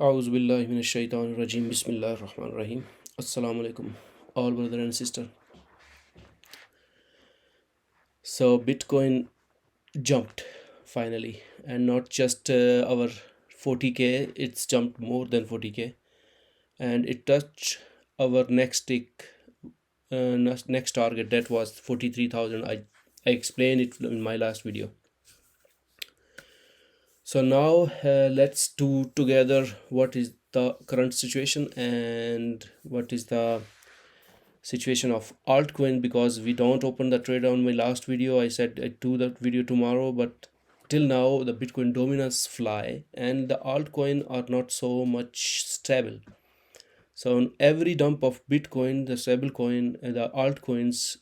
A'udhu billahi minash shaitanir rajim. Bismillahir rahmanir rahim. Assalamu alaikum, all brother and sister. So Bitcoin jumped finally, and not just our 40k. It's jumped more than 40k, and it touched our next target, that was 43,000. I explained it in my last video. So now let's do together what is the current situation and what is the situation of altcoin, because we don't open the trade on my last video. I said I'd do that video tomorrow, but till now the Bitcoin dominance fly and the altcoin are not so much stable. So on every dump of Bitcoin, the stable coin, the altcoins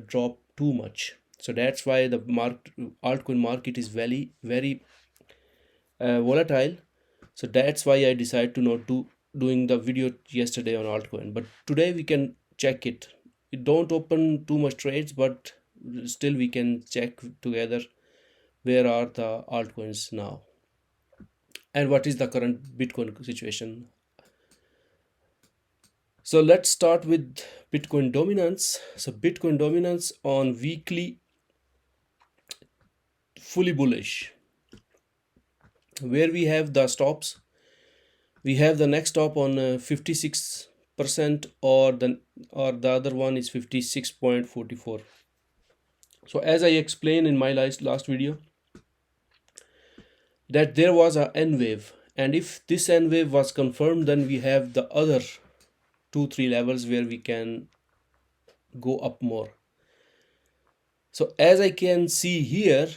drop too much. So that's why the altcoin market is very volatile. So that's why I decided to not doing the video yesterday on altcoin, but today we can check it. It don't open too much trades, but still we can check together where are the altcoins now and what is the current Bitcoin situation. So let's start with Bitcoin dominance. So Bitcoin dominance on weekly, fully bullish. Where we have the stops, we have the next stop on 56%, or the other one is 56.44. so as I explained in my last video, that there was a N wave, and if this N wave was confirmed, then we have the other 2-3 levels where we can go up more. So as I can see here,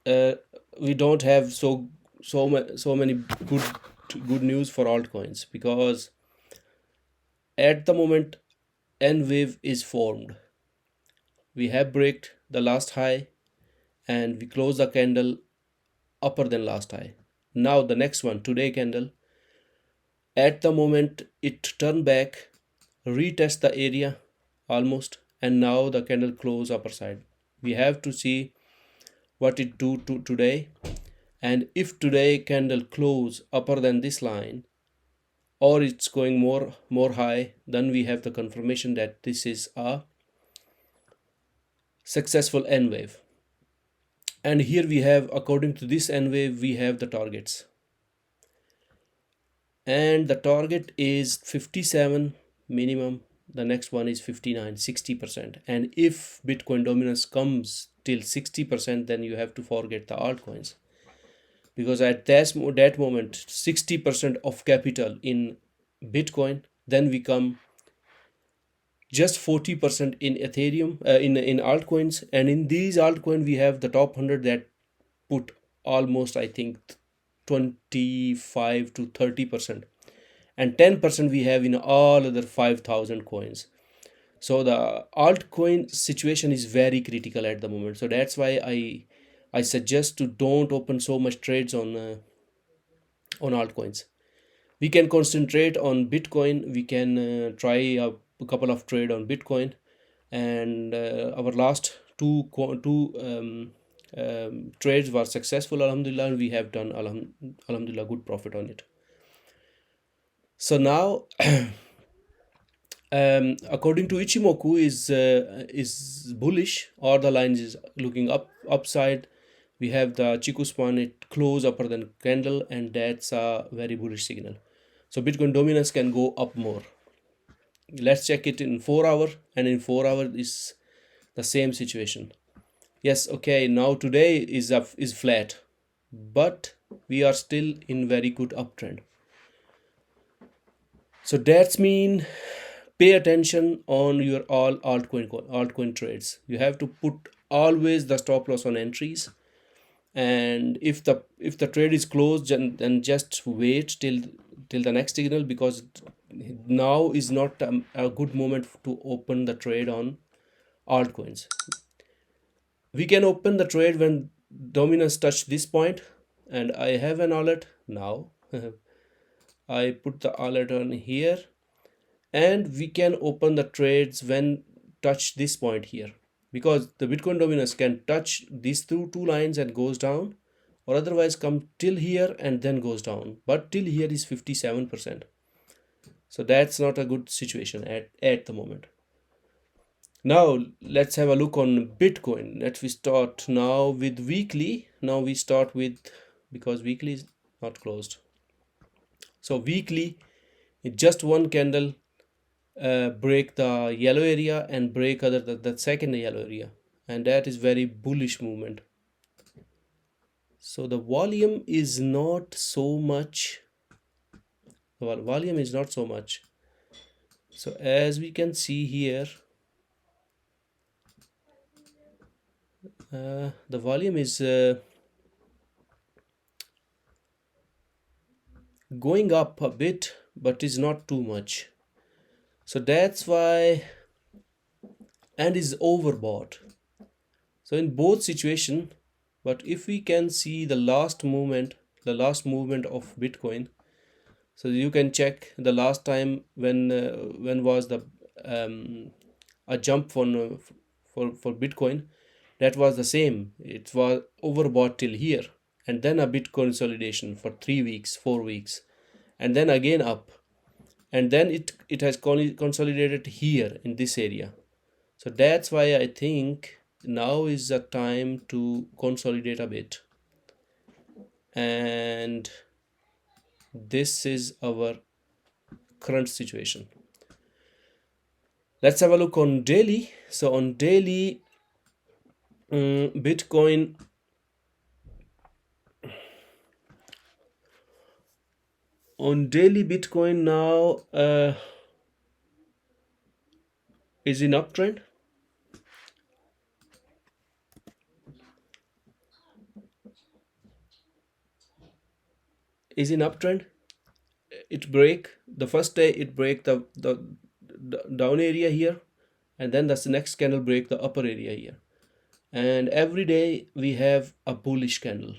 we don't have so many good news for altcoins, because at the moment N wave is formed. We have breaked the last high and we close the candle upper than last high. Now the next one, today candle, at the moment it turned back, retest the area almost, and now the candle close upper side. We have to see what it do to today, and if today candle close upper than this line, or it's going more high, then we have the confirmation that this is a successful N wave. And here we have, according to this N wave, we have the targets, and the target is 57 minimum. The next one is 59, 60%. And if Bitcoin dominance comes till 60%, then you have to forget the altcoins, because at that moment 60% of capital in Bitcoin, then we come just 40% in Ethereum, in altcoins. And in these altcoins we have the top 100 that put almost, I think, 25 to 30%, and 10% we have in all other 5,000 coins. So the altcoin situation is very critical at the moment. So that's why I suggest to don't open so much trades on altcoins. We can concentrate on Bitcoin. We can try a couple of trade on Bitcoin, and our last two trades were successful, alhamdulillah, and we have done alhamdulillah good profit on it. So now according to Ichimoku is bullish, or the line is looking upside. We have the Chiku span, it close upper than candle, and that's a very bullish signal. So Bitcoin dominance can go up more. Let's check it in 4 hour, and in 4 hour is the same situation. Yes, okay, now today is flat, but we are still in very good uptrend. So that's mean pay attention on your all altcoin trades. You have to put always the stop loss on entries, and if the trade is closed, then just wait till the next signal, because now is not a good moment to open the trade on altcoins. We can open the trade when dominance touch this point, and I have an alert now. I put the alert on here, and we can open the trades when touch this point here, because the Bitcoin dominance can touch these two lines and goes down, or otherwise come till here and then goes down, but till here is 57%. So that's not a good situation at the moment. Now let's have a look on Bitcoin. Let's we start now with weekly. Now we start with, because weekly is not closed, so weekly, just one candle break the yellow area and break the second yellow area, and that is very bullish movement. So the volume is not so much. Volume is not so much. So as we can see here, the volume is going up a bit, but is not too much. So that's why, and is overbought. So in both situation, but if we can see the last movement of Bitcoin, so you can check the last time when was the a jump for Bitcoin. That was the same. It was overbought till here, and then a bit consolidation for 3 weeks, 4 weeks, and then again up, and then it has consolidated here in this area. So that's why I think now is the time to consolidate a bit, and this is our current situation. Let's have a look on daily. So on daily, Bitcoin now is in uptrend. It break the first day, it break the down area here, and then that's the next candle break the upper area here, and every day we have a bullish candle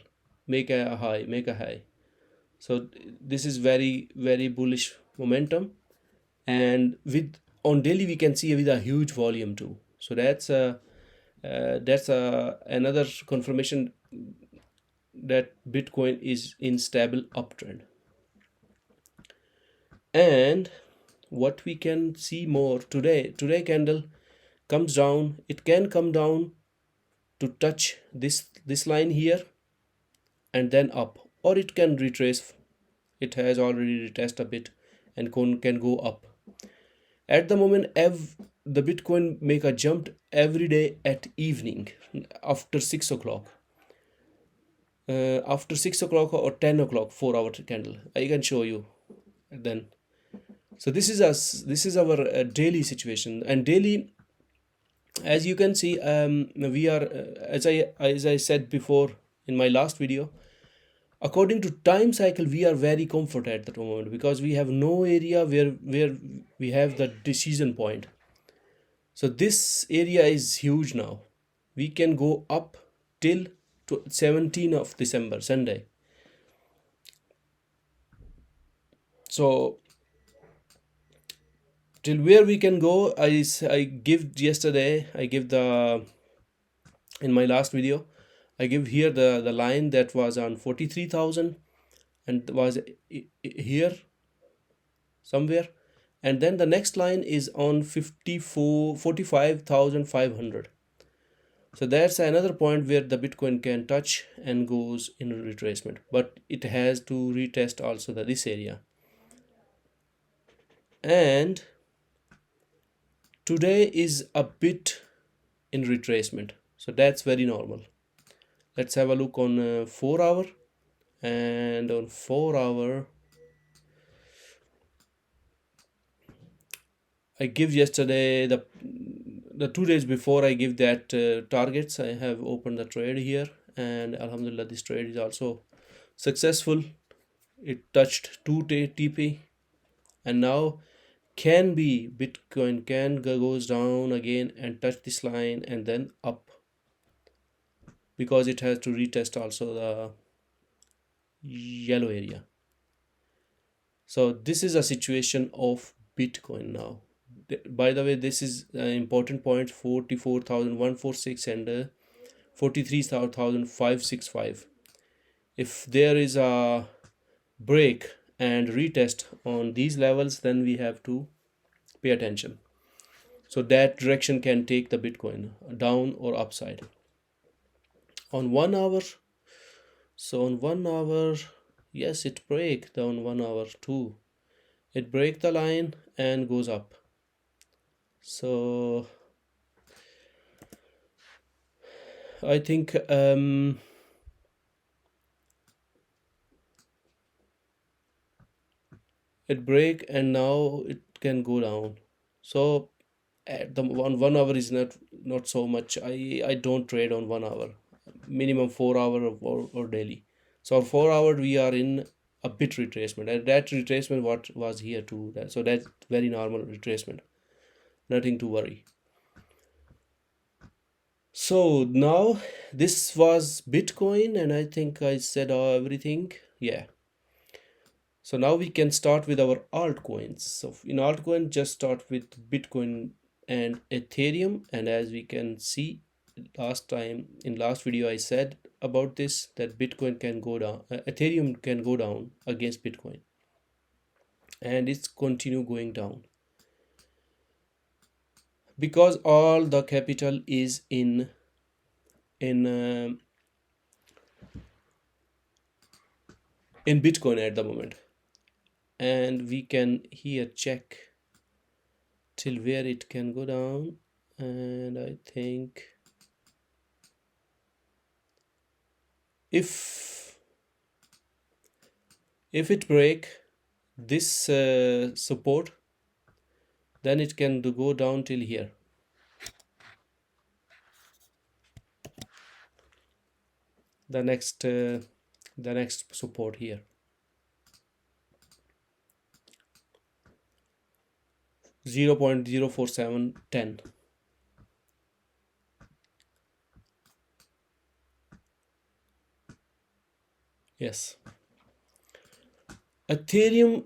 make a high. So this is very very bullish momentum, and with on daily we can see with a huge volume too. So that's another confirmation that Bitcoin is in stable uptrend. And what we can see more today candle comes down. It can come down to touch this line here and then up, or it can retrace. It has already retested a bit and can go up. At the moment, the Bitcoin make a jump every day at evening after 6 o'clock. After 6 o'clock or 10 o'clock, 4-hour candle. I can show you then. So this is our daily situation, and daily, as you can see, we are as I said before in my last video, according to time cycle we are very comfortable at the moment, because we have no area where we have the decision point. So this area is huge now. We can go up till 17th of December, Sunday. So till where we can go, I give yesterday, I give the, in my last video, I give here the line that was on 43,000 and was here somewhere, and then the next line is on 45,500. so that's another point where the Bitcoin can touch and goes in retracement, but it has to retest also this area. And today is a bit in retracement, so that's very normal. Let's have a look on 4-hour, and on 4-hour I give yesterday the 2 days before I give that targets. I have opened the trade here, and alhamdulillah this trade is also successful. It touched 2 TP, and now can be Bitcoin can goes down again and touch this line and then up, because it has to retest also the yellow area. So this is a situation of Bitcoin now. By the way, this is an important point: 44,146 and 43,565. If there is a break and retest on these levels, then we have to pay attention. So that direction can take the Bitcoin down or upside. On 1 hour, so on 1 hour, yes, it break down 1 hour too. It break the line and goes up. So I think it break and now it can go down. So at the 1 hour is not so much. I don't trade on 1 hour, minimum 4 hour or daily. So 4 hour we are in a bit retracement, and that retracement what was here too. So that's very normal retracement, nothing to worry. So now this was Bitcoin, and I think I said everything. Yeah. So now we can start with our altcoins. So in altcoin, just start with Bitcoin and Ethereum. And as we can see, in last video I said about this, that Bitcoin can go down, Ethereum can go down against Bitcoin, and it's continue going down because all the capital is in in Bitcoin at the moment. And we can here check till where it can go down, and I think if it break this support, then it can go down till here. The next support here, 0.04710. Yes. Ethereum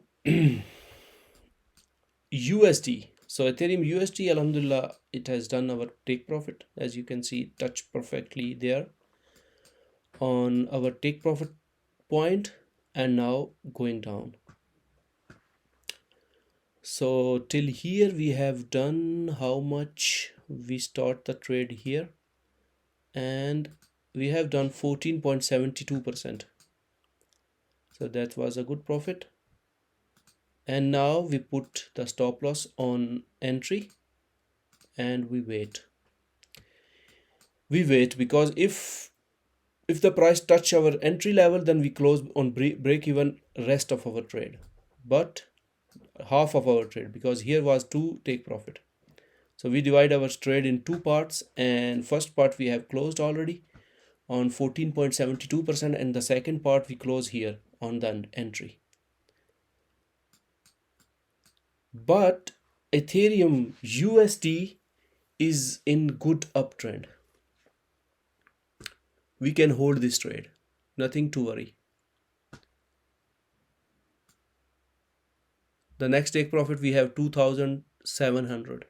USD. So Ethereum USD, alhamdulillah, it has done our take profit. As you can see, it touched perfectly there on our take profit point, and now going down. So till here we have done how much? We start the trade here and we have done 14.72%. So that was a good profit. And now we put the stop loss on entry and we wait. We wait because if the price touch our entry level, then we close on break even rest of our trade, but half of our trade, because here was to take profit. So we divide our trade in two parts, and first part we have closed already on 14.72%, and the second part we close here on the entry. But Ethereum USD is in good uptrend. We can hold this trade, nothing to worry. The next take profit we have 2,700.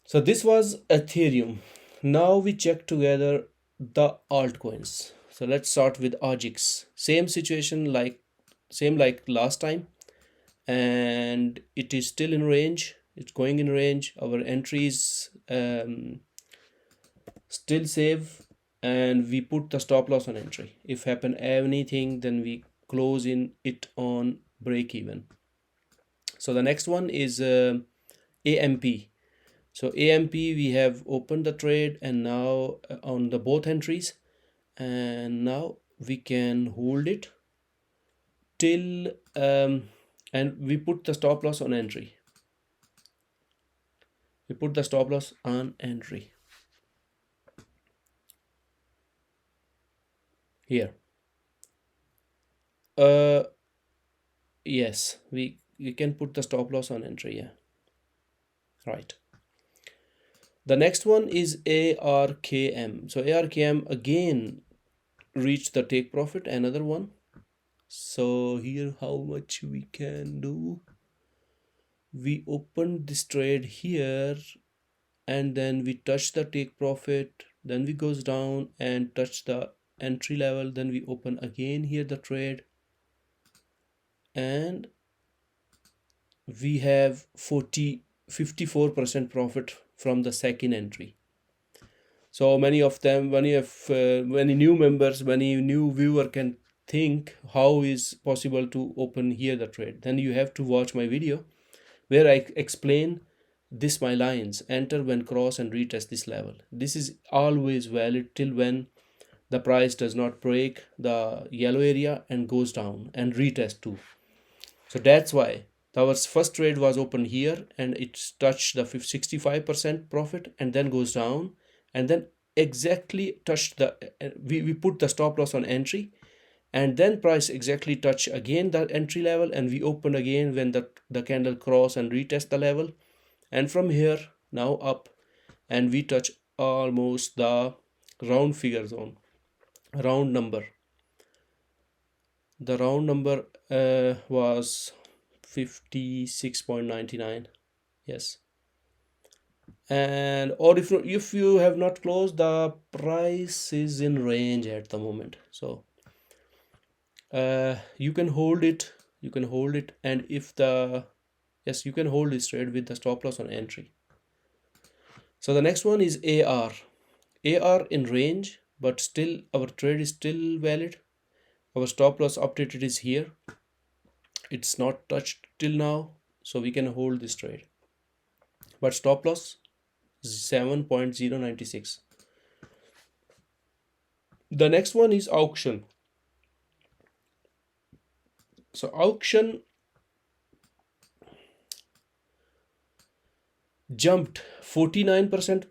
So this was Ethereum. Now we check together the altcoins. So let's start with AGX. Same situation like last time, and it is still in range. It's going in range. Our entries still safe, and we put the stop loss on entry. If happen anything, then we close in it on break even. So the next one is AMP. So AMP, we have opened the trade, and now on the both entries, and now we can hold it till and we put the stop loss on entry. We put the stop loss on entry here. Yes, we can put the stop loss on entry. Yeah, right. The next one is ARKM. So ARKM again reached the take profit, another one. So here how much we can do? We opened this trade here, and then we touched the take profit, then we goes down and touch the entry level, then we open again here the trade, and we have 54% profit from the second entry. So many of them, many new members, many new viewer can think how is possible to open here the trade. Then you have to watch my video where I explain this my lines: enter when cross and retest this level. This is always valid till when the price does not break the yellow area and goes down and retest too. So that's why our first trade was open here and it touched the 65% profit and then goes down, and then exactly touched the we put the stop loss on entry, and then price exactly touch again the entry level, and we open again when the candle cross and retest the level, and from here now up, and we touch almost the round figure zone, round number. The round number was 56.99. yes, and or if you have not closed, the price is in range at the moment, so you can hold it, and if the yes, you can hold this trade with the stop loss on entry. So the next one is AR in range, but still our trade is still valid. Our stop loss updated is here, it's not touched till now, so we can hold this trade, but stop loss 7.096. The next one is auction. So auction jumped 49%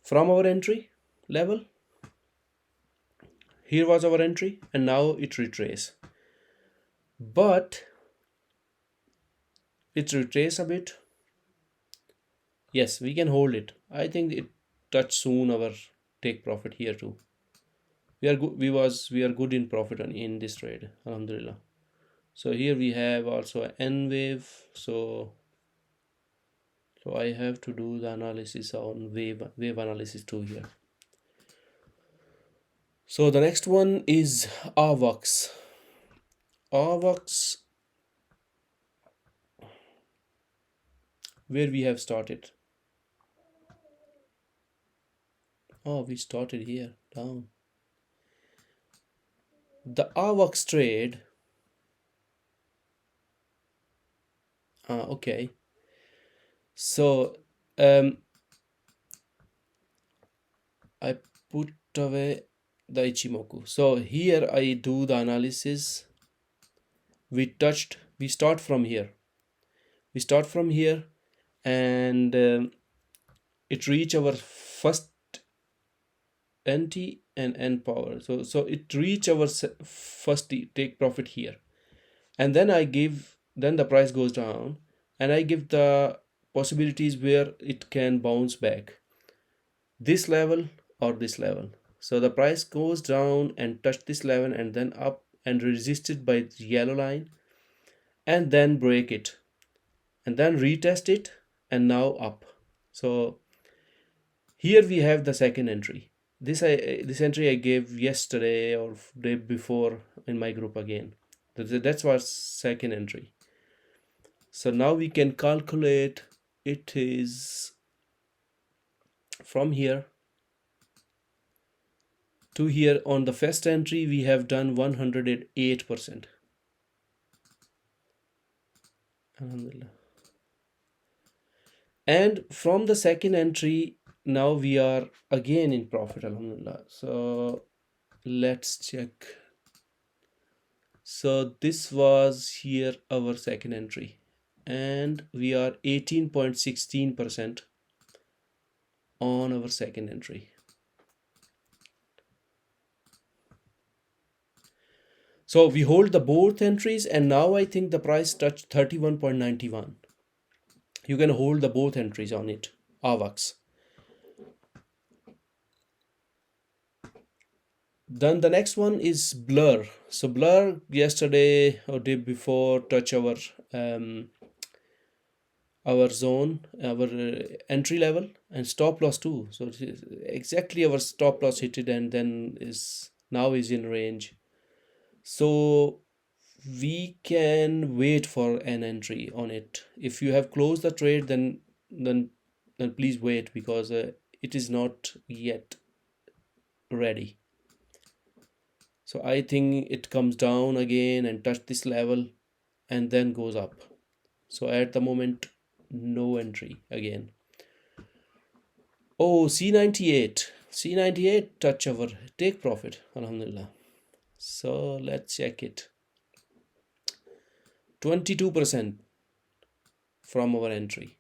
from our entry level. Here was our entry and now it retrace, but it retrace a bit. Yes, we can hold it. I think it touch soon our take profit here too. We are good. We are good in profit in this trade, alhamdulillah. So here we have also an N wave. So I have to do the analysis on wave analysis too here. So the next one is AVAX. AVAX, where we have started. Oh, we started here down. The AVAX trade. Okay. So I put away the Ichimoku. So here I do the analysis. We start from here. And it reach our first NT and N power. So it reach our first take profit here, and then then the price goes down, and I give the possibilities where it can bounce back, this level or this level. So the price goes down and touch this level and then up and resisted by the yellow line, and then break it and then retest it and now up. So here we have the second entry. This entry I gave yesterday or day before in my group again. That's our second entry. So now we can calculate, it is from here to here. On the first entry we have done 108%. Alhamdulillah. And from the second entry now we are again in profit, alhamdulillah. So let's check. So this was here our second entry, and we are 18.16% on our second entry. So we hold the both entries, and now I think the price touched 31.91. You can hold the both entries on it, AVAX. Then the next one is Blur. So Blur yesterday or day before touch our our zone, our entry level, and stop loss too. So it is exactly our stop loss hit it, and then is now is in range. So we can wait for an entry on it. If you have closed the trade, then then please wait, because it is not yet ready. So I think it comes down again and touch this level and then goes up. So at the moment, no entry again. Oh, C98 touch our take profit, alhamdulillah. So let's check it. 22% from our entry,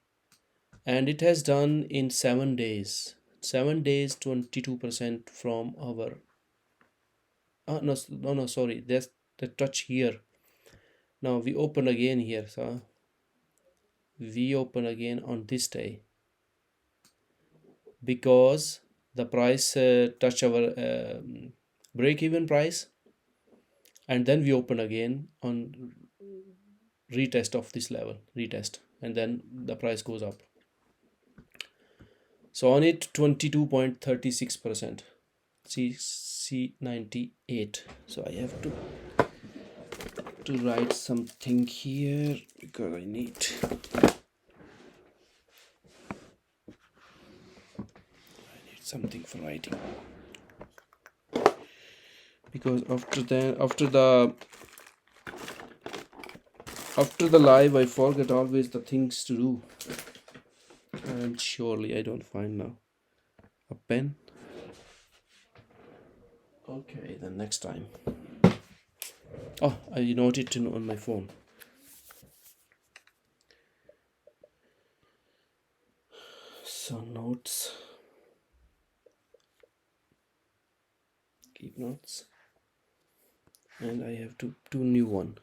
and it has done in 7 days. 7 days, 22% from our no, sorry, there's the touch here. Now we open again here, so we open again on this day, because the price touch our break-even price, and then we open again on retest of this level, retest, and then the price goes up. So on it, 22.36%. C98. So I have to write something here, because I need something for writing, because after the live I forget always the things to do, and surely I don't find now a pen. Okay, then next time. Oh, I note it on my phone. So notes, keep notes, and I have to do new one.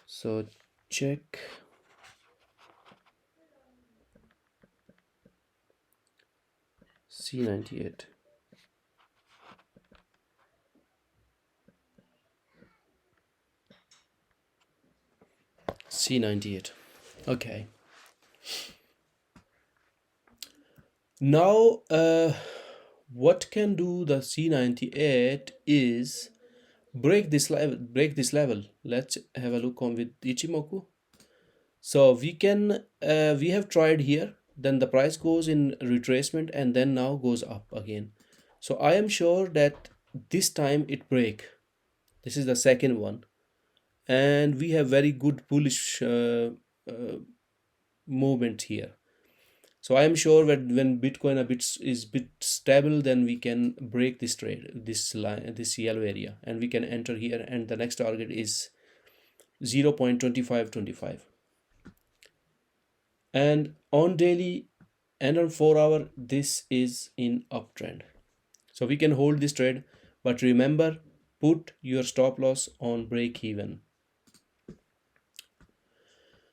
So check C98. C98. Okay. Now, what can do the C98 is break this level. Let's have a look on with Ichimoku. So we can we have tried here, then the price goes in retracement and then now goes up again. So I am sure that this time it break. This is the second one, and we have very good bullish movement here. So I am sure that when Bitcoin is bit stable, then we can break this trade, this line, this yellow area, and we can enter here, and the next target is 0.2525. And on daily and on 4 hour, this is in uptrend. So we can hold this trade, but remember, put your stop loss on break even.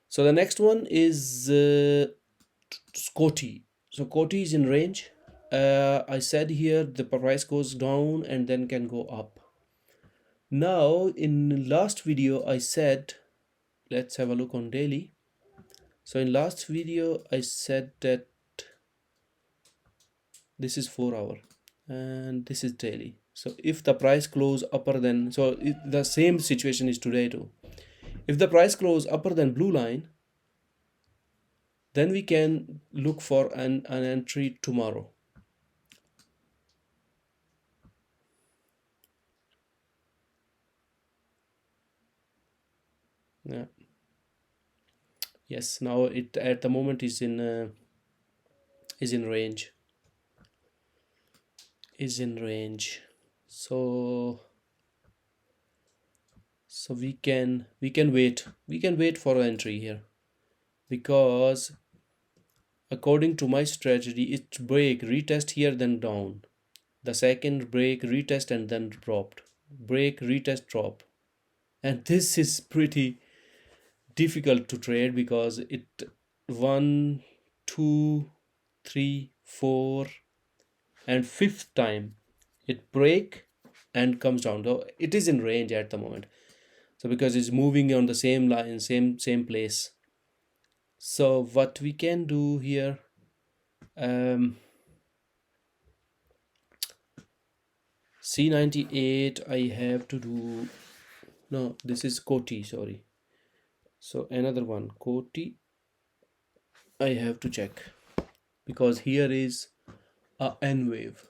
So the next one is Scotty. So Scotty is in range. I said here the price goes down and then can go up. Now in last video I said, let's have a look on daily. So in last video I said that this is 4 hour and this is daily. So if the price close upper than, so the same situation is today too. If the price close upper than blue line, then we can look for an entry tomorrow. Yeah. Yes, now it at the moment is in range. Is in range. So we can wait. We can wait for entry here, because according to my strategy, it break, retest here, then down. The second break, retest, and then dropped. Break, retest, drop. And this is pretty difficult to trade, because it 1, 2, 3, 4, and 5th time it break and comes down. So it is in range at the moment. So because it's moving on the same line, same place. So what we can do here, C98 I have to do, no, this is Koti, sorry. So another one, Koti, I have to check, because here is a N wave.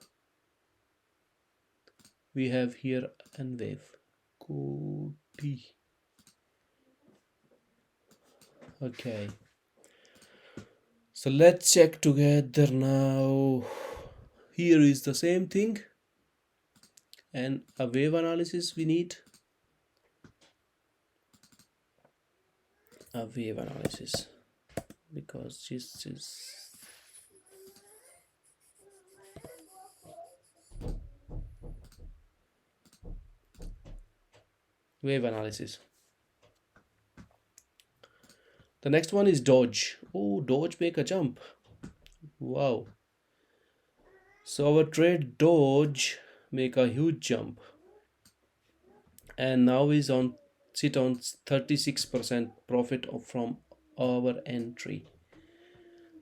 We have here N wave, Koti. Okay. So let's check together now. Here is the same thing, and a wave analysis we need. A wave analysis, because this is wave analysis. The next one is DOGE. Oh, DOGE make a jump. Wow. So our trade DOGE make a huge jump, and now is on sit on 36% profit from our entry.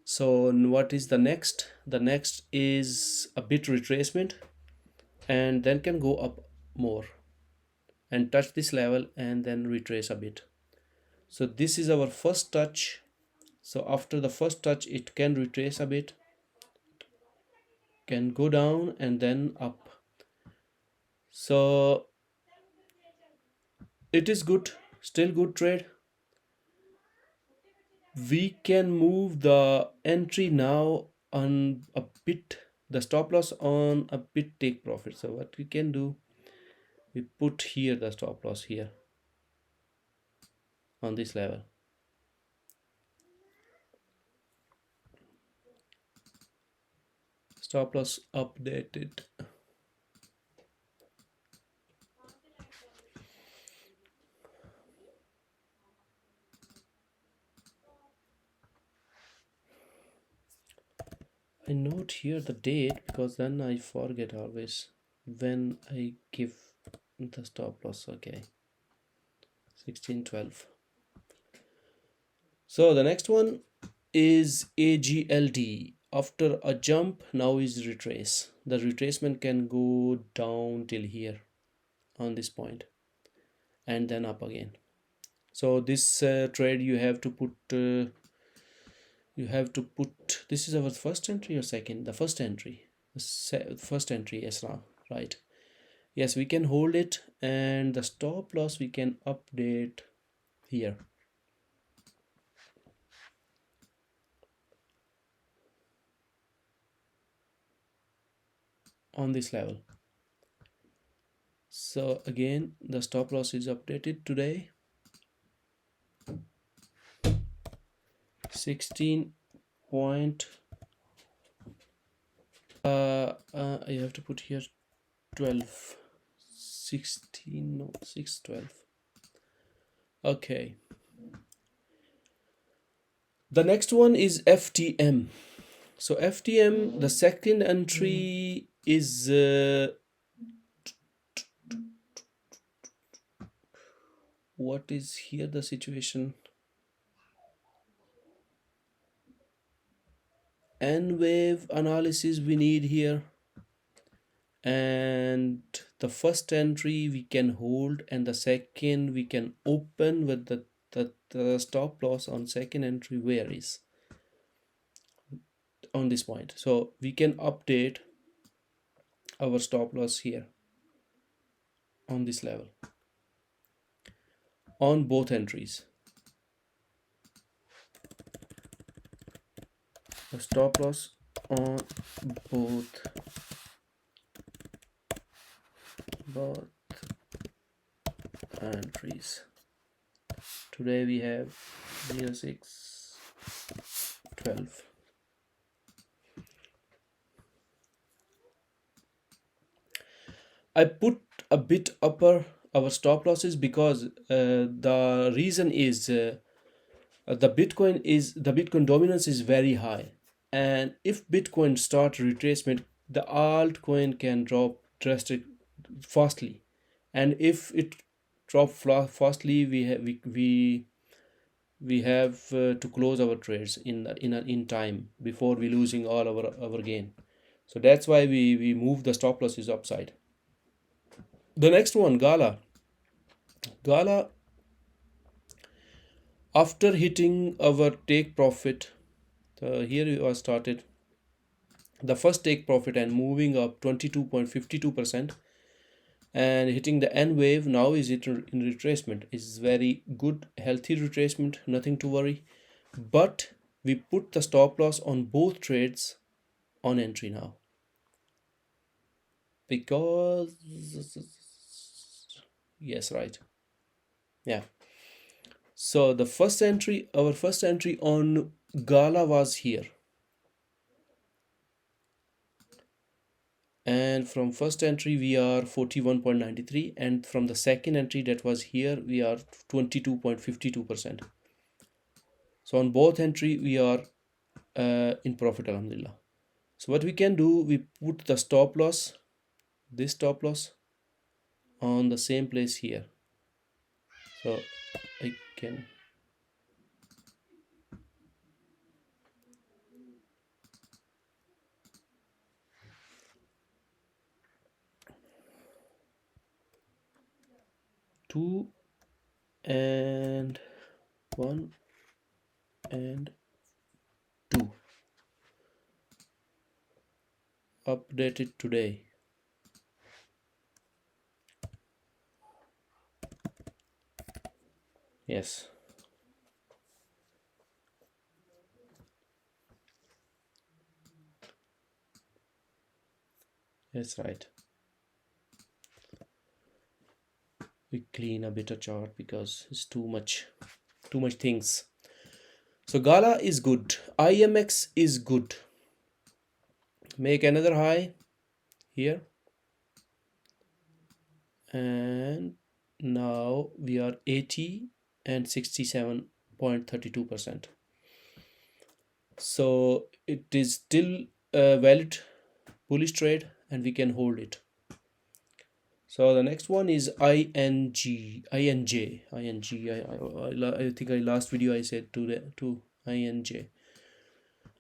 So what is the next? The next is a bit retracement, and then can go up more and touch this level and then retrace a bit. So this is our first touch. So after the first touch, it can retrace a bit, can go down and then up. So it is good, still good trade. We can move the entry now on a bit, the stop loss on a bit, take profit. So what we can do, we put here the stop loss here on this level. Stop loss updated. I note here the date, because then I forget always when I give the stop loss. Okay, 1612. So the next one is AGLD. After a jump, now is retrace. The retracement can go down till here on this point and then up again. So this trade you have to put this is our first entry or second? The first entry. First entry, yes, now, right. Yes, we can hold it, and the stop loss we can update here. On this level. So again, the stop loss is updated today. 16 point I have to put here 12, 16, no, 612. Okay, the next one is FTM. So FTM, the second entry is what is here the situation? N wave analysis we need here, and the first entry we can hold, and the second we can open with the stop loss on second entry where is on this point. So we can update our stop loss here on this level on both entries. The stop loss on both entries. Today we have 0612. I put a bit upper our stop losses because the reason is the Bitcoin dominance is very high, and if Bitcoin start retracement, the altcoin can drop drastic fastly, and if it drop fastly, we we have to close our trades in time before we losing all our gain. So that's why we move the stop losses upside. The next one, GALA, after hitting our take profit, here we are started the first take profit and moving up 22.52% and hitting the N wave. Now is it in retracement? Is very good, healthy retracement, nothing to worry. But we put the stop loss on both trades on entry now, because yes, right, yeah. So the first entry, our first entry on GALA was here, and from first entry we are 41.93, and from the second entry that was here we are 22.52%. So on both entry we are in profit, alhamdulillah. So what we can do, we put the stop loss, this stop loss, on the same place here. So I can two and one and two, updated today. Yes, that's right. We clean a bit of chart because it's too much things. So GALA is good, IMX is good, make another high here, and now we are 80 and 67.32%. So it is still a valid bullish trade and we can hold it. So the next one is INJ. I think I last video I said to INJ.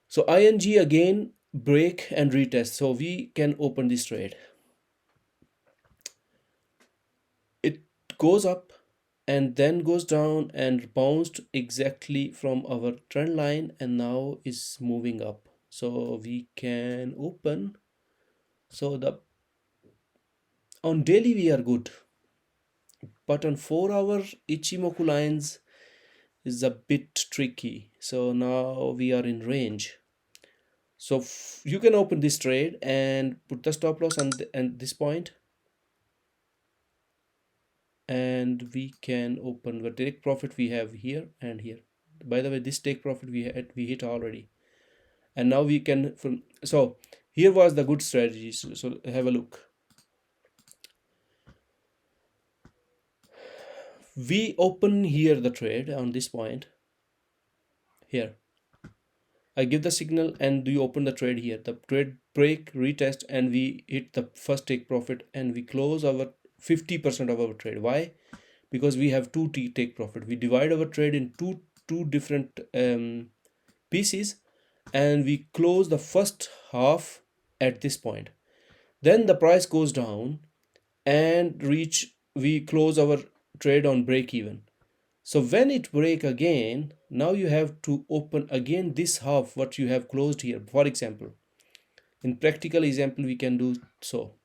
So ING again break and retest, so we can open this trade. It goes up and then goes down and bounced exactly from our trend line and now is moving up, so we can open. So the on daily we are good, but on 4-hour Ichimoku lines is a bit tricky. So now we are in range, so you can open this trade and put the stop loss on this point, and we can open the take profit we have here and here. By the way, this take profit we hit already, and now we can so here was the good strategy. So have a look. We open here the trade on this point here. I give the signal and we open the trade here. The trade break, retest, and we hit the first take profit and we close our 50% of our trade. Why? Because we have two take profit. We divide our trade in two different pieces and we close the first half at this point. Then the price goes down and we close our trade on break even. So when it break again, now you have to open again this half what you have closed here. For example, in practical example we can do so.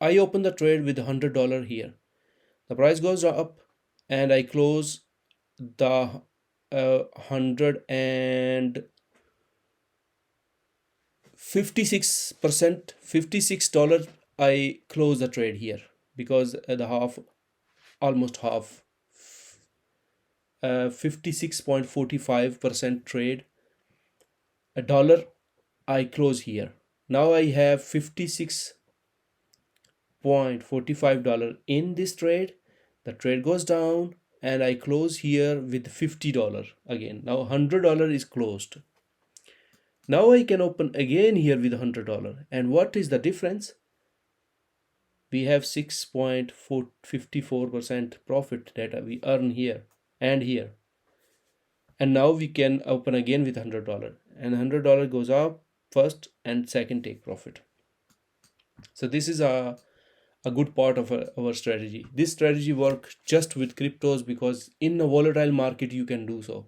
I open the trade with $100 here. The price goes up and I close the 156%, $56 I close the trade here, because the half, almost half, 56.45% trade, $1 I close here. Now I have $56.45 in this trade. The trade goes down and I close here with $50 again. Now $100 is closed. Now I can open again here with $100, and what is the difference? We have 6.54% profit that we earn here and here. and now we can open again with $100, and $100 goes up first and second take profit. So this is a good part of our strategy. This strategy works just with cryptos because in a volatile market you can do so.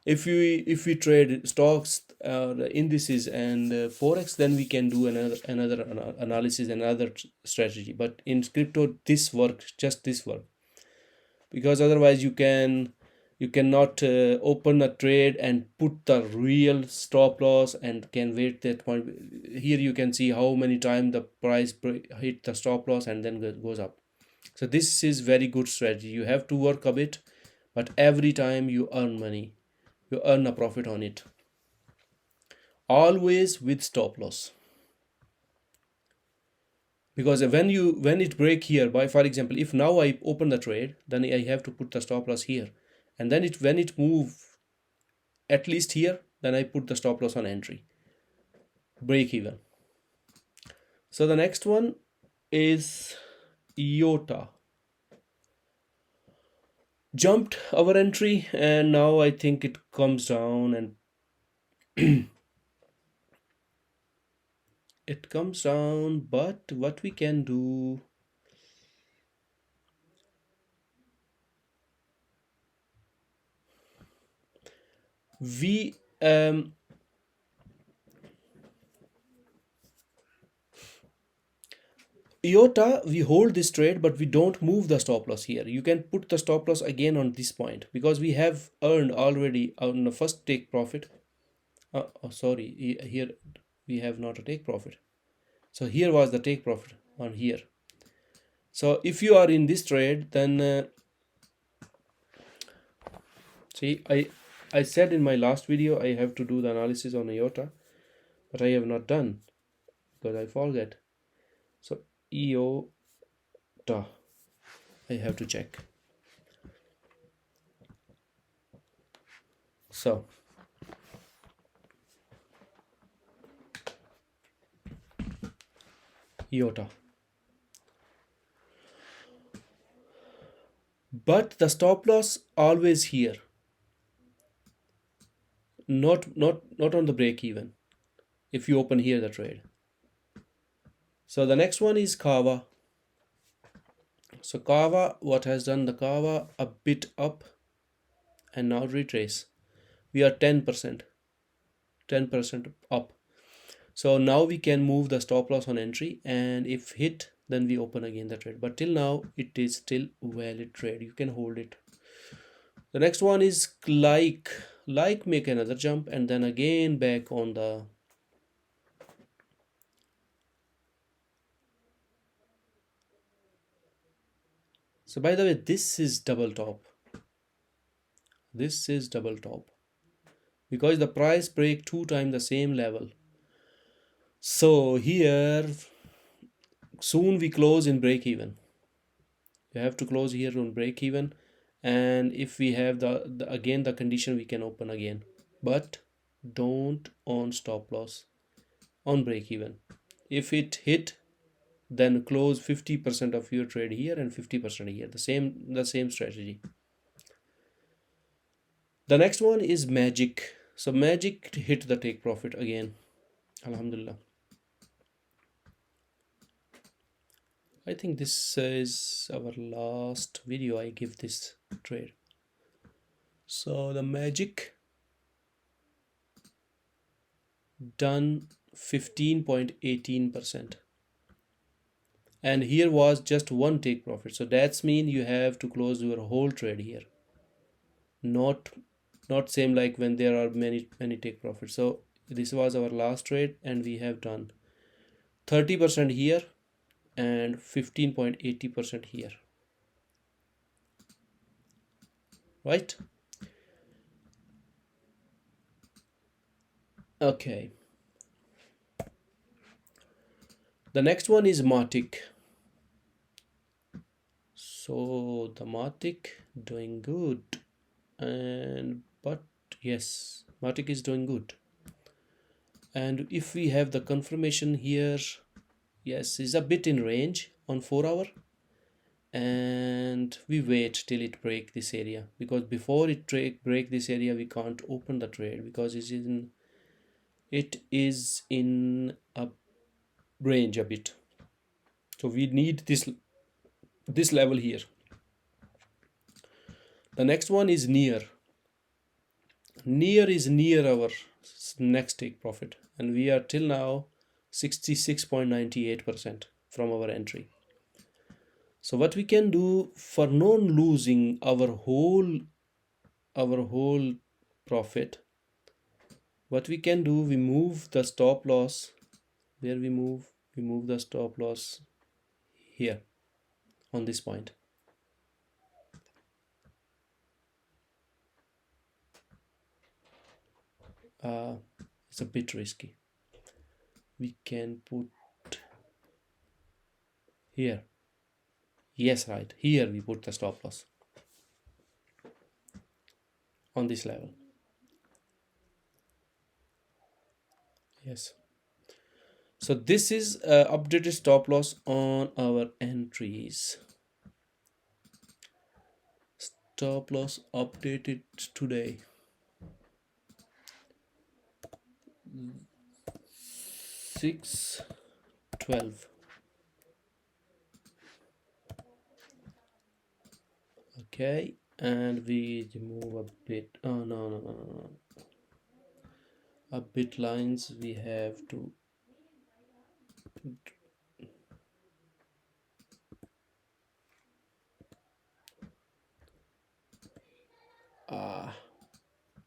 If we trade stocks, indices, and forex, then we can do another analysis, another strategy. But in crypto, this works, just this work, because otherwise you cannot open a trade and put the real stop loss and can wait that point. Here you can see how many times the price hit the stop loss and then goes up. So this is very good strategy. You have to work a bit, but every time you earn money, you earn a profit on it, always with stop loss. Because when it break here, by for example, if now I open the trade, then I have to put the stop loss here, and then when it move at least here, then I put the stop loss on entry, break even. So the next one is IOTA. Jumped our entry, and now I think it comes down and it comes down. But what we can do, we IOTA, we hold this trade, but we don't move the stop loss here. You can put the stop loss again on this point because we have earned already on the first take profit. Sorry, here we have not a take profit. So here was the take profit on here. So if you are in this trade, then see, I said in my last video I have to do the analysis on IOTA, but I have not done because I forget. So IOTA, I have to check. So IOTA, but the stop loss always here, not on the break even if you open here the trade. So the next one is Kava. So Kava, what has done the Kava a bit up and now retrace. We are 10% up. So now we can move the stop loss on entry, and if hit, then we open again the trade. But till now it is still valid trade. You can hold it. The next one is like make another jump and then again back on the so by the way, this is double top. This is double top because the price break 2 times the same level. So here soon we close in break even. You have to close here on break even, and if we have the again the condition, we can open again, but don't on stop loss on break even. If it hit, then close 50% of your trade here and 50% here, the same strategy. The next one is MATIC. So MATIC hit the take profit again, alhamdulillah. I think this is our last video I give this trade. So the MATIC done 15.18%, and here was just one take profit. So that's mean you have to close your whole trade here, not same like when there are many take profits. So this was our last trade, and we have done 30% here and 15.80% here, right? Okay, the next one is MATIC. So the MATIC doing good, but yes, MATIC is doing good. And if we have the confirmation here, yes, is a bit in range on 4 hour, and we wait till it break this area, because before it break this area we can't open the trade because it is in a range a bit. So we need this level here. The next one is near is near our next take profit, and we are till now 66.98% from our entry. So what we can do for non losing our whole profit, what we can do, we move the stop loss. Where we move the stop loss here on this point. It's a bit risky. We can put here. Yes, right here we put the stop loss on this level. Yes. So this is updated stop loss on our entries. Stop loss updated today. 6/12. Okay, and we remove a bit. Oh no. A bit lines we have to.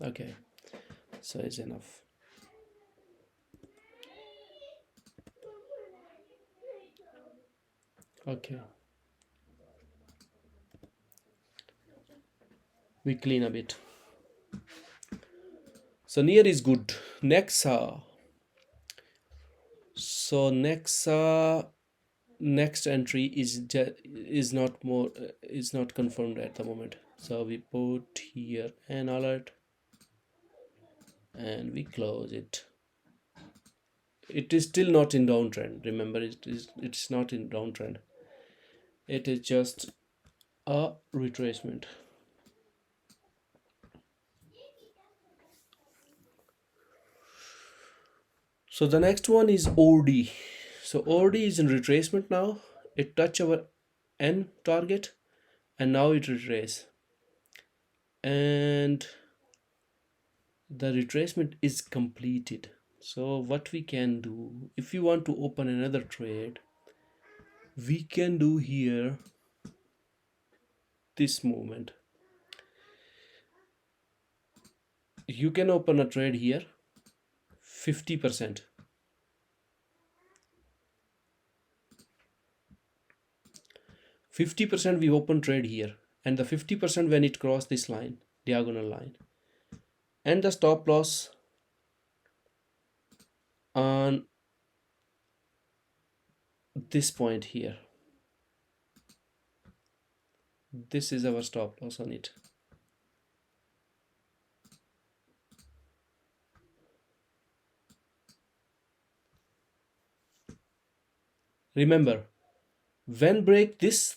Okay, so it's enough. Okay, we clean a bit. So near is good. NEXO. So NEXO next entry is not confirmed at the moment. So we put here an alert and we close it. It is still not in downtrend. Remember, it's not in downtrend. It is just a retracement. So the next one is OD. So OD is in retracement now. It touched our N target and now it retrace. And the retracement is completed. So what we can do, if you want to open another trade, we can do here this movement. You can open a trade here 50%. 50% we open trade here, and the 50% when it cross this line, diagonal line, and the stop loss on this point here. This is our stop loss on it. Remember, when break this,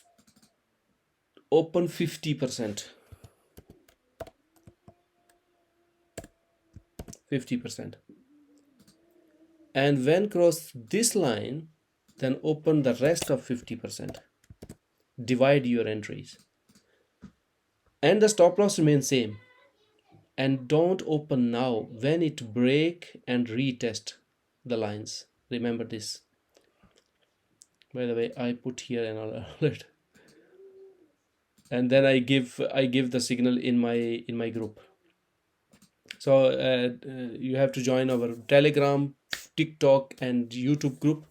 open 50%. 50%. And when cross this line, then open the rest of 50%. Divide your entries. And the stop loss remains same. And don't open now when it break and retest the lines. Remember this. By the way, I put here an alert. And then I give the signal in my group. So you have to join our Telegram, TikTok, and YouTube group,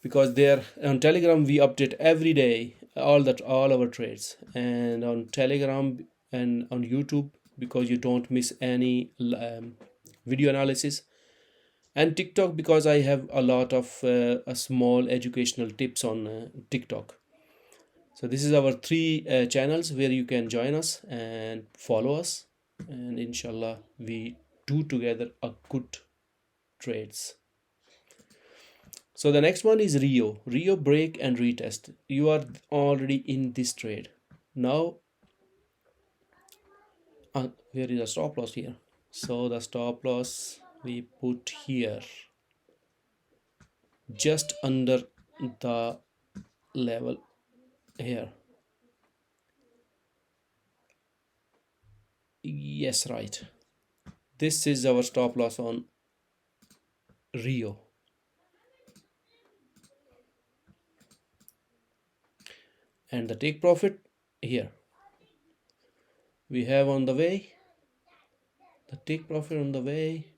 because there on Telegram we update every day all our trades, and on Telegram and on YouTube, because you don't miss any video analysis, and TikTok because I have a lot of small educational tips on TikTok. So this is our 3 channels where you can join us and follow us, and inshallah we do together a good trades. So the next one is Rio break and retest. You are already in this trade. Now, where is the stop loss here? So the stop loss we put here, just under the level here. Yes, right. This is our stop loss on Rio. And the take profit here. We have on the way. The take profit on the way.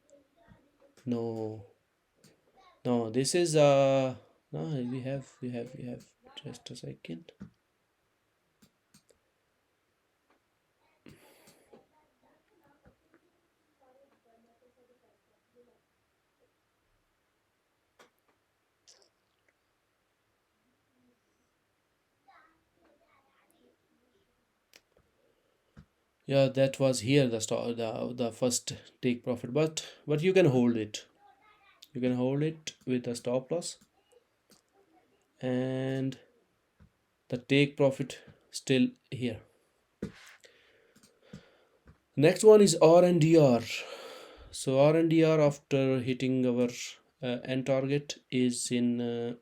No. No, this is no, we have just a second. Yeah, that was here the first take profit, but you can hold it. You can hold it with a stop loss, and the take profit still here. Next one is RNDR. So RNDR, after hitting our end target, is in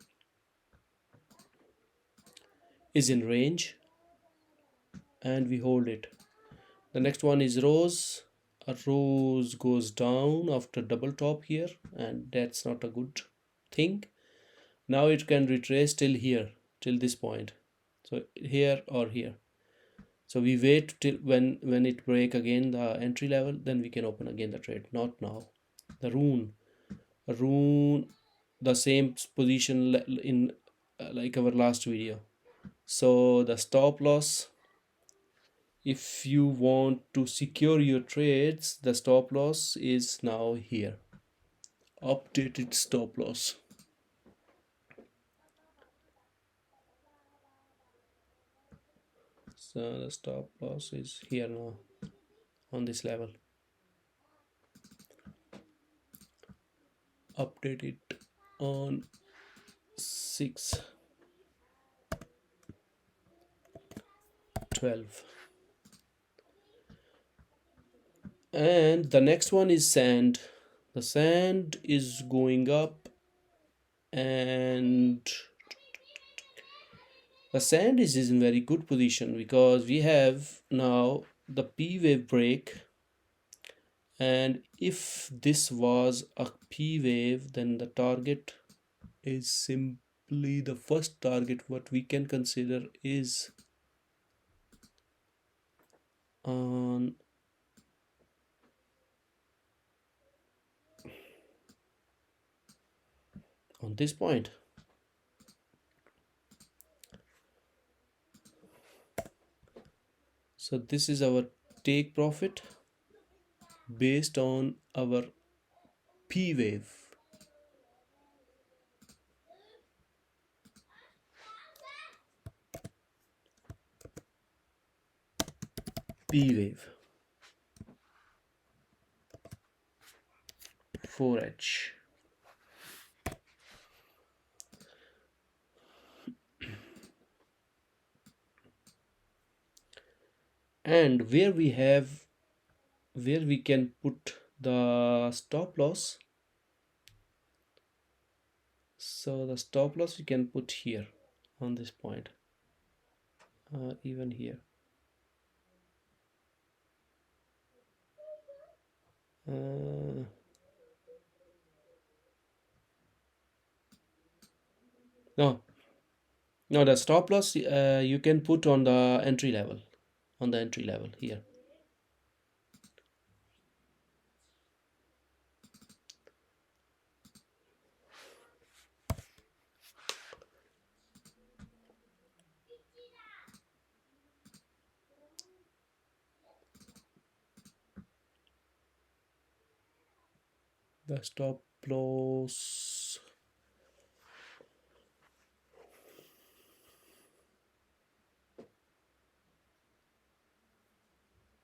range, and we hold it. The next one is Rose. A Rose goes down after double top here, and that's not a good thing. Now it can retrace till here, till this point. So here or here. So we wait till when it break again the entry level, then we can open again the trade. Not now. The RUNE, the same position in like our last video. So the stop loss, if you want to secure your trades, the stop loss is now here. Updated stop loss. So the stop loss is here now on this level. Update it on 6/12. And the next one is sand. The sand is going up, and the sand is in very good position because we have now the P wave break, and if this was a P wave, then the target is simply the first target what we can consider is on this point. So this is our take profit based on our P wave. P wave 4H. And where we can put the stop loss. So the stop loss we can put here on this point, even here. No, the stop loss you can put on the entry level, here. The stop loss.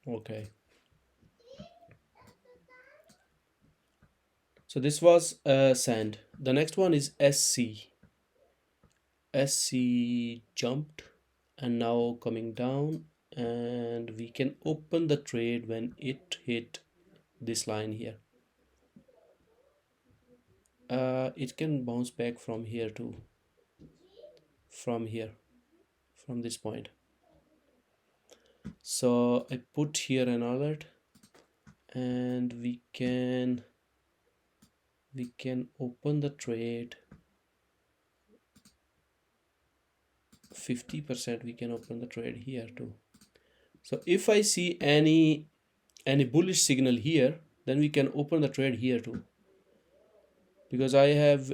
Okay. So this was sand. The next one is SC. SC jumped and now coming down, and we can open the trade when it hit this line here. It can bounce back from here too, from here, from this point. So I put here an alert, and we can open the trade 50%. We can open the trade here too. So if I see any bullish signal here, then we can open the trade here too, because I have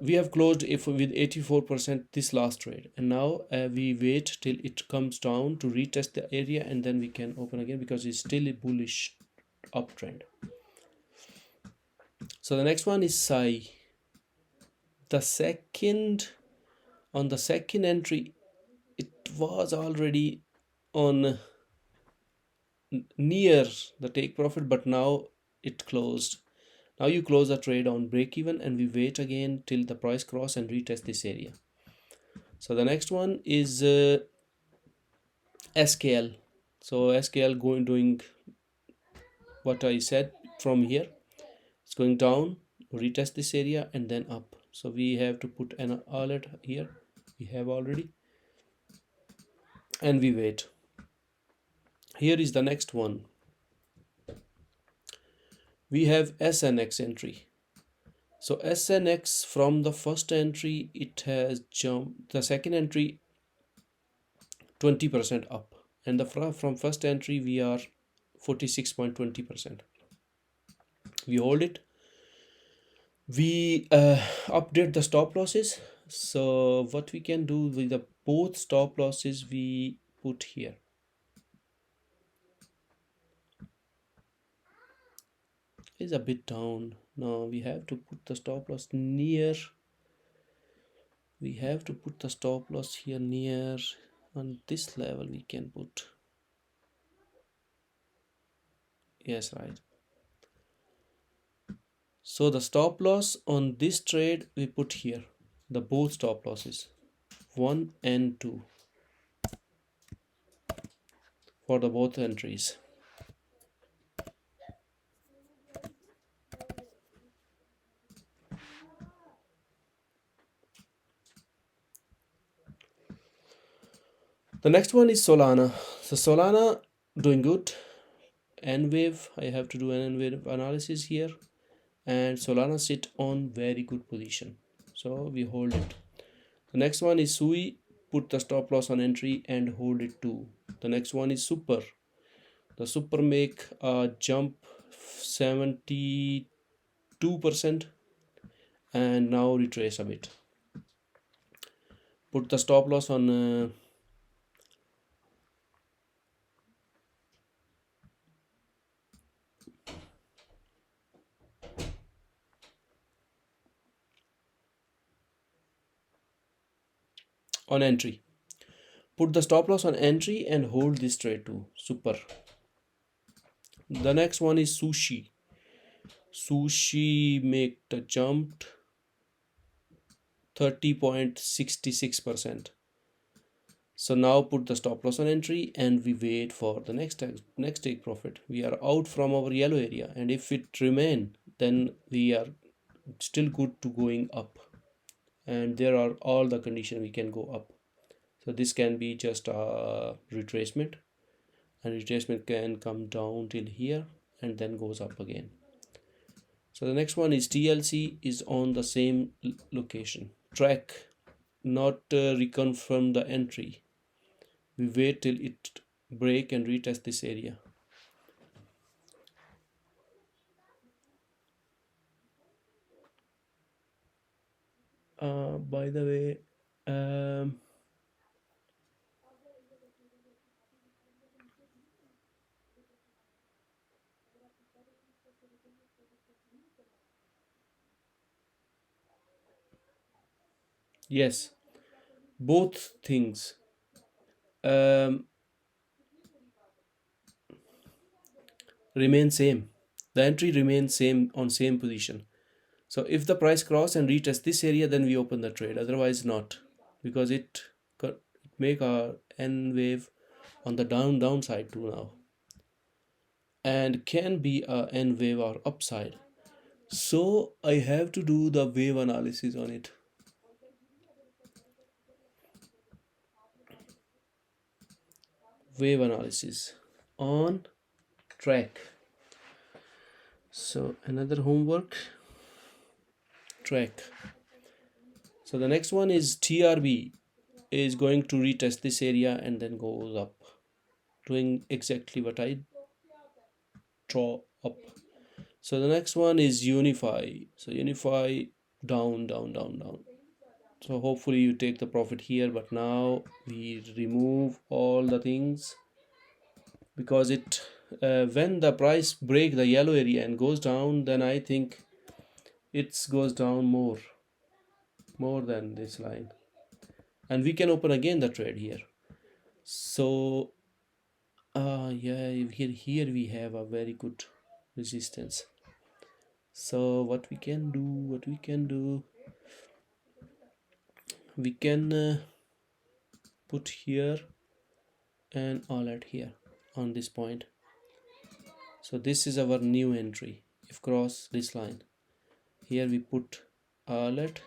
we have closed if with 84% this last trade, and now we wait till it comes down to retest the area, and then we can open again because it's still a bullish uptrend. So the next one is Psi. On the second entry, it was already on near the take profit, but now it closed. Now you close the trade on break even, and we wait again till the price cross and retest this area. So the next one is SKL. So SKL doing what I said from here. It's going down, retest this area, and then up. So we have to put an alert here. We have already, and we wait. Here is the next one. We have SNX entry. So SNX, from the first entry, it has jumped. The second entry 20% up, and the from first entry we are 46.20%. We hold it. We update the stop losses. So what we can do with the both stop losses, we put here. Is a bit down. Now we have to put the stop loss near. We have to put the stop loss here near on this level. We can put, yes, right. So the stop loss on this trade we put here, the both stop losses 1 and 2 for the both entries. The next one is Solana. So Solana doing good. N-wave, I have to do an N-wave analysis here, and Solana sit on very good position, so we hold it. The next one is SUI, put the stop loss on entry and hold it too. The next one is Super. The Super make a jump 72% and now retrace a bit. Put the stop loss on entry. Put the stop loss on entry and hold this trade too. Super. The next one is SUSHI. SUSHI make the jump 30.66%. So now put the stop loss on entry and we wait for the next take profit. We are out from our yellow area, and if it remain, then we are still good to going up, and there are all the conditions we can go up. So this can be just a retracement, and retracement can come down till here and then goes up again. So the next one is TLC, is on the same location. Track, not reconfirm the entry. We wait till it break and retest this area. By the way, yes, both things. Remain same. The entry remains same on same position. So if the price cross and retest this area, then we open the trade, otherwise not, because it make a N wave on the downside too now, and can be a N wave or upside. So I have to do the wave analysis on it. Wave analysis on track. So another homework, track. So the next one is TRB is going to retest this area and then goes up, doing exactly what I draw up. So the next one is UNFI. So UNFI down, down, down, down. So hopefully you take the profit here, but now we remove all the things, because it when the price break the yellow area and goes down, then I think it goes down more than this line, and we can open again the trade here. So yeah, here we have a very good resistance. So what we can do, we can put here and all at here on this point. So this is our new entry. If cross this line, here we put alert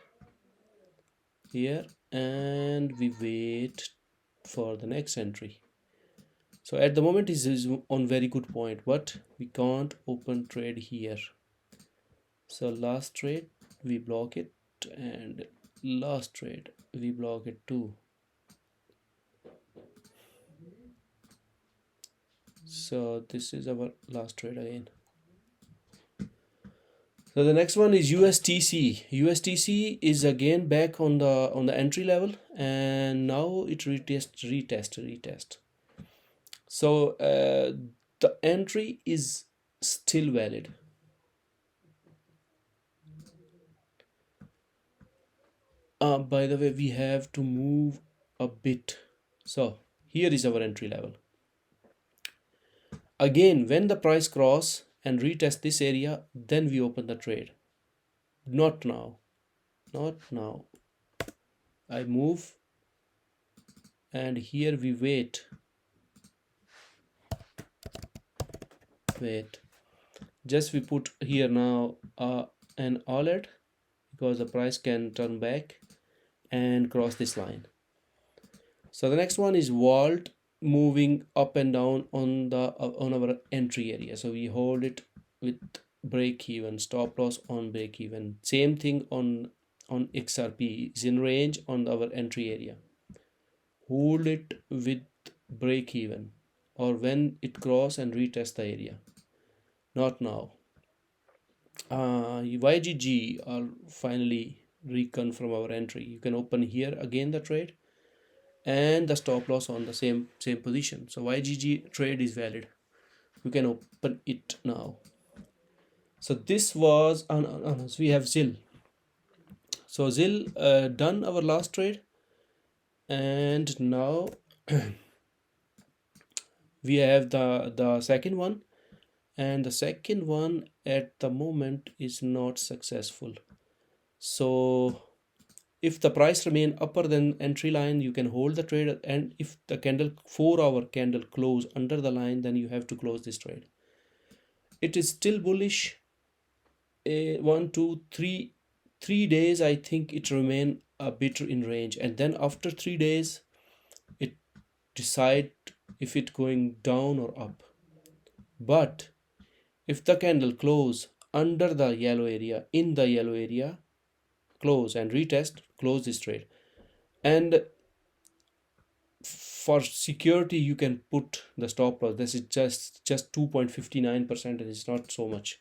here, and we wait for the next entry. So at the moment this is on very good point, but we can't open trade here. So last trade we block it, and last trade we block it too. So this is our last trade again. So the next one is USTC. USTC is again back on the entry level, and now it retest. So the entry is still valid. By the way, we have to move a bit. So here is our entry level. Again, when the price cross and retest this area, then we open the trade. Not now. Not now. I move, and here we wait. Just we put here now an alert, because the price can turn back and cross this line. So the next one is vault, moving up and down on our entry area. So we hold it with break even, stop loss on break even. Same thing on XRP, is in range on our entry area. Hold it with break even, or when it cross and retest the area. Not now. YGG are finally recon from our entry. You can open here again the trade, and the stop loss on the same position. So YGG trade is valid. We can open it now. So this was so we have ZIL. So ZIL done our last trade, and now we have the second one, and the second one at the moment is not successful. So if the price remain upper than entry line, you can hold the trade, and if the 4-hour candle close under the line, then you have to close this trade. It is still bullish. 1 2 3 days, I think it remain a bit in range, and then after 3 days it decide if it going down or up. But if the candle close under the yellow area, in the yellow area, close and retest, close this trade. And for security, you can put the stop loss. This is just 2.59%, and it's not so much.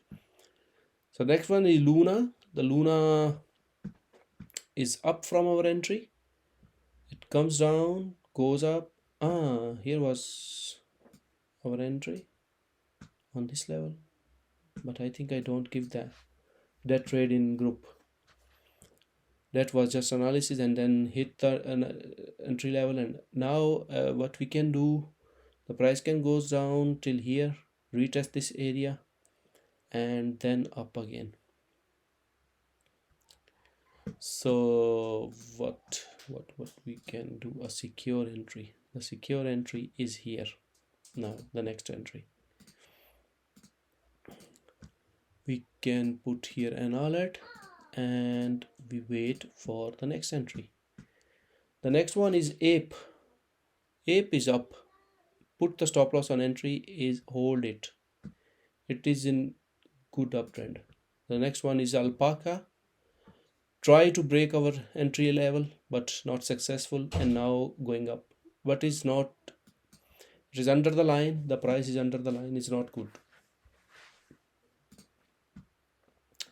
So next one is Luna. The Luna is up from our entry. It comes down, goes up. Here was our entry on this level, but I think I don't give that trade in group. That was just analysis, and then hit the entry level. And now what we can do, the price can goes down till here, retest this area, and then up again. So what we can do, a secure entry. The secure entry is here. Now the next entry, we can put here an alert and we wait for the next entry. The next one is APE. APE is up. Put the stop loss on entry, is hold it. It is in good uptrend. The next one is Alpaca. Try to break our entry level but not successful, and now going up, but is not, it is under the line, the price is under the line, is not good.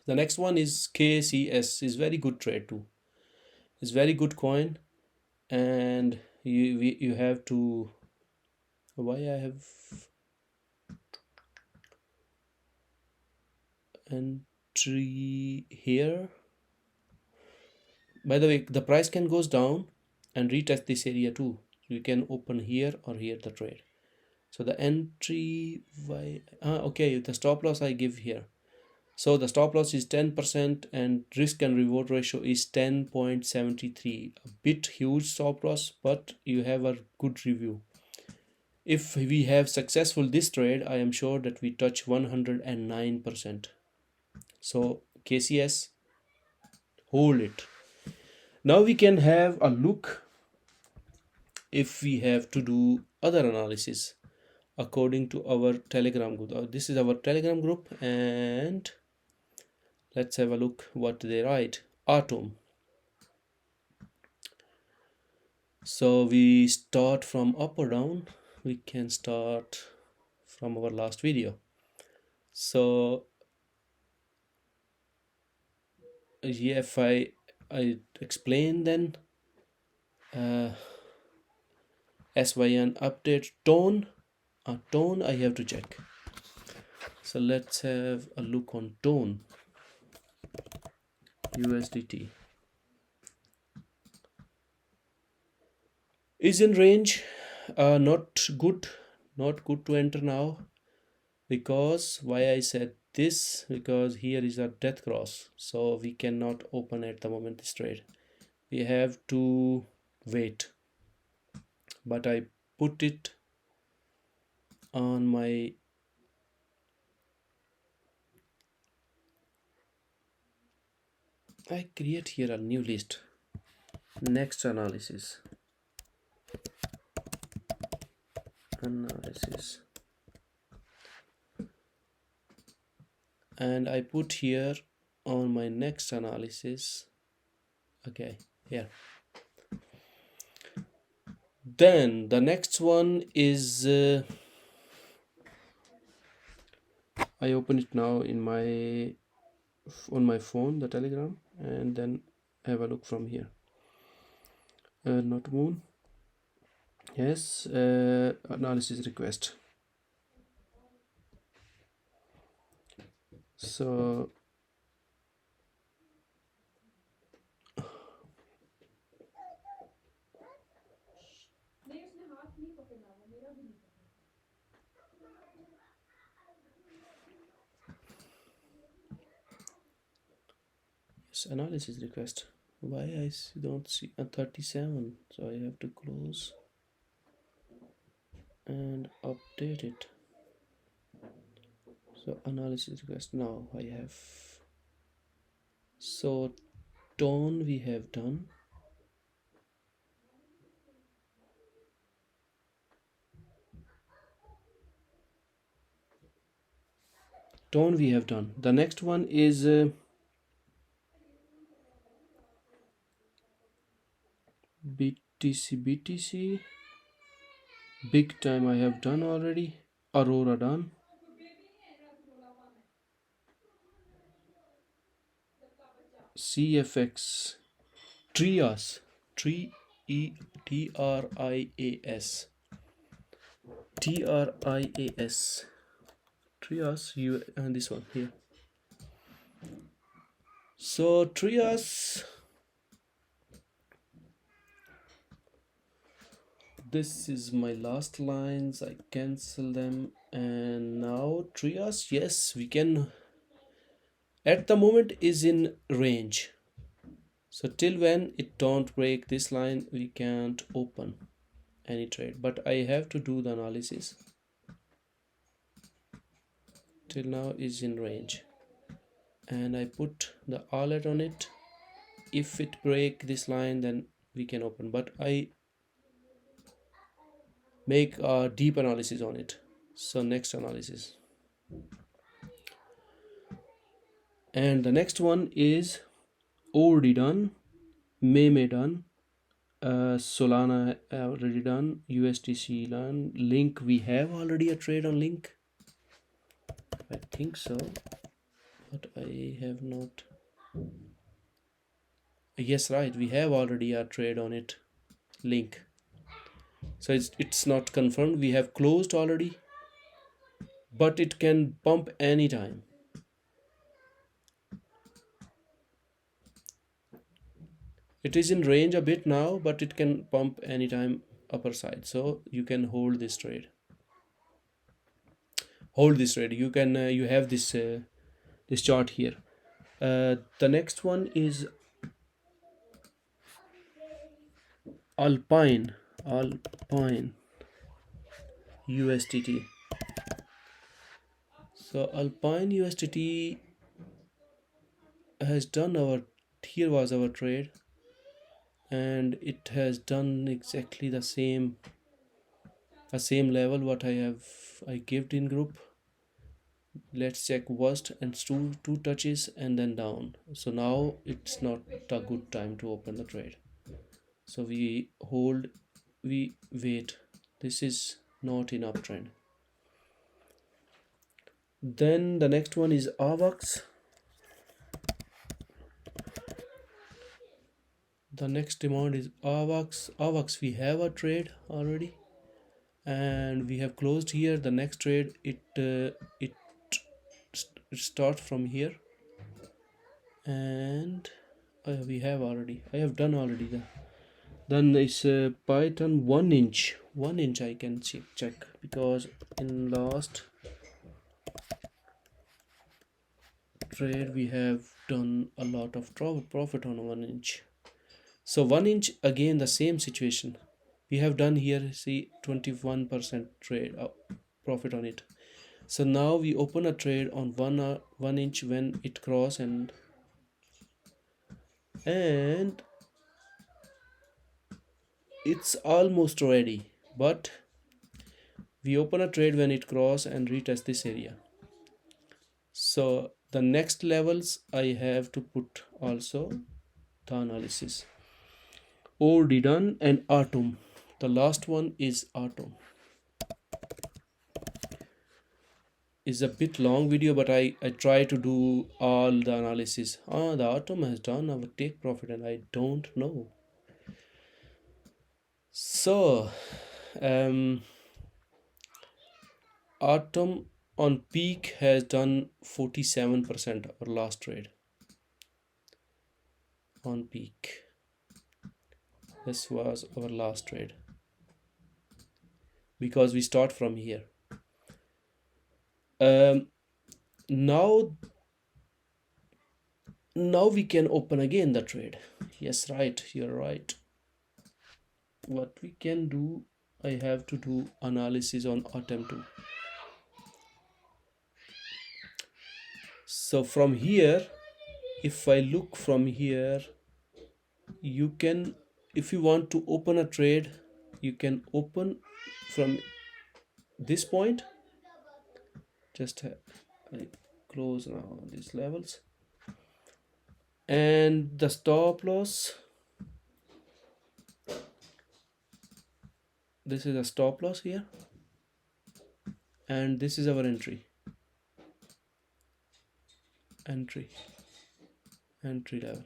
The next one is KCS, is very good trade too, is very good coin, and you have to, why I have entry here. By the way, the price can goes down and retest this area too. So you can open here or here the trade. So the entry, why okay, the stop loss I give here. So the stop loss is 10% and risk and reward ratio is 10.73. A bit huge stop loss, but you have a good review. If we have successful this trade, I am sure that we touch 109%. So KCS, hold it. Now we can have a look if we have to do other analysis according to our Telegram group. This is our Telegram group, and let's have a look what they write. Atom. So we start from up or down. We can start from our last video. So yeah, if I explain then SYN update tone. Tone I have to check. So let's have a look on tone. USDT is in range, not good to enter now. Because why I said this, because here is a death cross, so we cannot open at the moment this trade, we have to wait. But I put it on my I create here a new list, next analysis, and I put here on my next analysis. Okay, here. Then the next one is I open it now in my on my phone, the Telegram, and then have a look from here. Not moon. Yes, analysis request. So yes, analysis request. Why I don't see a 37? So I have to close and update it. So analysis request, now I have, so tone we have done. Tone we have done. The next one is BTC big time I have done already. Aurora done. CFX Trias, TRIAS Trias, you and this one here. So Trias, this is my last lines, I cancel them, and now Trias, yes, we can, at the moment is in range. So till when it don't break this line, we can't open any trade, but I have to do the analysis. Till now is in range, and I put the alert on it. If it break this line, then we can open, but I make a deep analysis on it. So next analysis, and the next one is already done, Meme done, Solana already done, USDC done, Link we have already a trade on Link, I think so, but I have not. Yes, right, we have already a trade on it, Link. So it's not confirmed, we have closed already, but it can pump anytime. It is in range a bit now, but it can pump anytime upper side, so you can hold this trade. You can you have this this chart here. The next one is Alpine USDT. So Alpine USDT has done our, here was our trade, and it has done exactly the same level what I gave in group. Let's check worst, and two touches and then down. So now it's not a good time to open the trade, so we hold, we wait. This is not in uptrend. Then the next one is AVAX. The next demand is AVAX we have a trade already, and we have closed here. The next trade, it starts from here, and we have already, I have done already the. Then it's Python 1 inch. 1 inch I can check because in last trade we have done a lot of profit on 1 inch. So 1 inch, again the same situation. We have done here, see, 21% trade profit on it. So now we open a trade on 1 inch when it cross, and it's almost ready, but we open a trade when it cross and retest this area. So the next levels I have to put also the analysis. Already done, and Atom. The last one is Atom. Is a bit long video, but I try to do all the analysis. The Atom has done our take profit, and I don't know. So Atom on peak has done 47% our last trade on peak. This was our last trade because we start from here. Now we can open again the trade. Yes, right, you're right. What we can do, I have to do analysis on Atom too. So from here, if I look from here, you can, if you want to open a trade, you can open from this point. Just I close now these levels, and the stop loss, this is a stop loss here, and this is our entry level.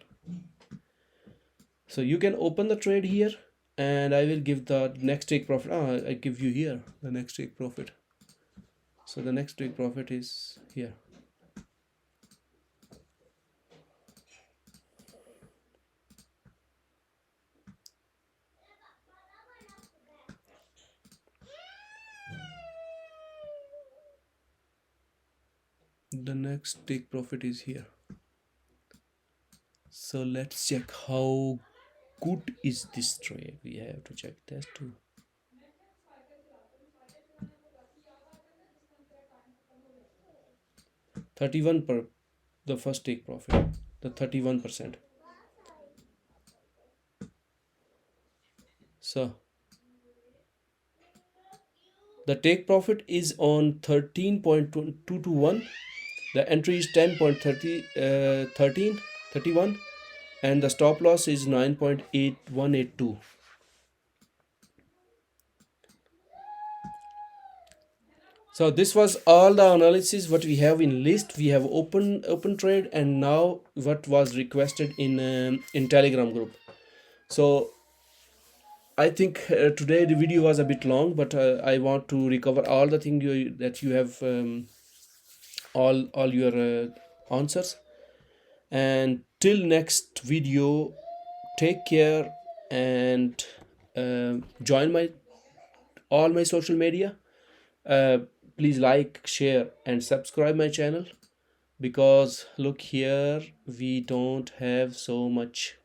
So you can open the trade here, and I will give the next take profit. I give you here the next take profit. So the next take profit is here. The next take profit is here. So let's check how good is this trade. We have to check that too. 31 per the first take profit, the 31%. So the take profit is on 13.221. The entry is 10.31, and the stop loss is 9.8182. So this was all the analysis what we have in list. We have open trade, and now what was requested in Telegram group. So I think today the video was a bit long, but I want to recover all the things that you have, all your answers. And till next video, take care, and join all my social media. Please like, share, and subscribe my channel, because look here, we don't have so much